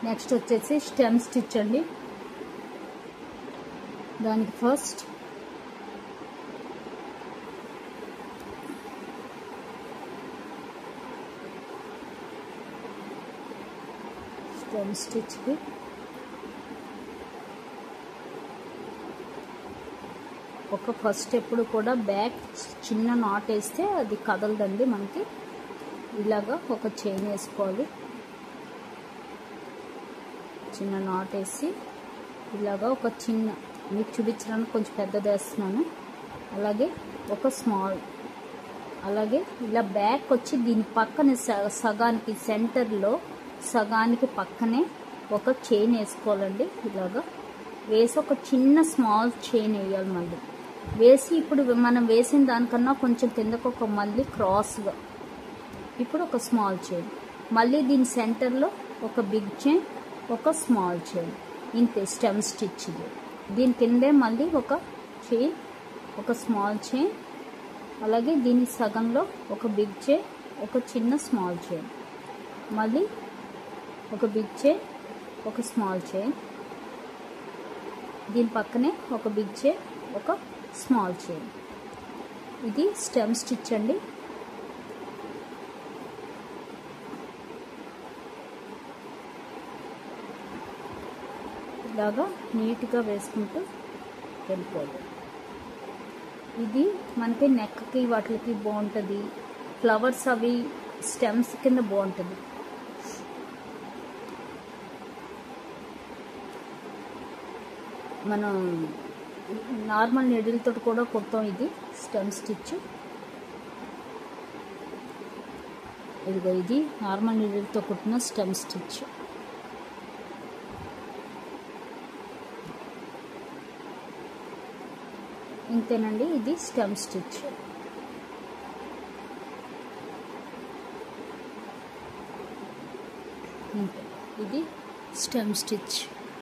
Next వచ్చేసి stem stitch అండి. దానికి ఫస్ట్ స్టెమ్ స్టిచ్కి ఫస్ట్ ఎప్పుడు కూడా బ్యాక్ చిన్న నాట్ వేస్తే అది కదలదండి. మనకి ఇలాగా ఒక చైన్ వేసుకోవాలి. చిన్న నాట్ వేసి ఇలాగా ఒక చిన్న, మీకు చూపించడానికి కొంచెం పెద్దది వేస్తున్నాను. అలాగే ఒక స్మాల్, అలాగే ఇలా బ్యాక్ వచ్చి దీని పక్కన సగానికి సెంటర్లో సగానికి పక్కనే ఒక చైన్ వేసుకోవాలండి. ఇలాగా వేసి ఒక చిన్న స్మాల్ చైన్ వేయాలి. మళ్ళీ వేసి ఇప్పుడు మనం వేసిన దానికన్నా కొంచెం కిందకు ఒక మళ్ళీ క్రాస్గా ఇప్పుడు ఒక స్మాల్ చైన్, మళ్ళీ దీని సెంటర్లో ఒక బిగ్ చైన్, ఒక స్మాల్ చైన్. ఇంతే స్టెమ్ స్టిచ్. దీని కిందే మళ్ళీ ఒక చైన్, ఒక స్మాల్ చైన్, అలాగే దీని సగంలో ఒక బిగ్ చైన్, ఒక చిన్న స్మాల్ చైన్, మళ్ళీ ఒక బిగ్ చైన్, ఒక స్మాల్ చైన్, దీని పక్కనే ఒక బిగ్ చైన్, ఒక స్మాల్ చైన్. ఇది స్టెమ్ స్టిచ్ అండి. ఇలాగా నీట్గా వేసుకుంటూ వెళ్ళిపోదు. ఇది మనకి నెక్కి వాటికి బాగుంటుంది. ఫ్లవర్స్ అవి స్టెమ్స్ కింద బాగుంటుంది. మనం నార్మల్ నీడిల్తో కూడా కుడతాం. ఇది స్టెమ్ స్టిచ్. ఇదిగో ఇది నార్మల్ నీడిల్తో కుట్టిన స్టెమ్ స్టిచ్. ఇంతేనండి, ఇది స్టెమ్ స్టిచ్. ఇది స్టెమ్ స్టిచ్.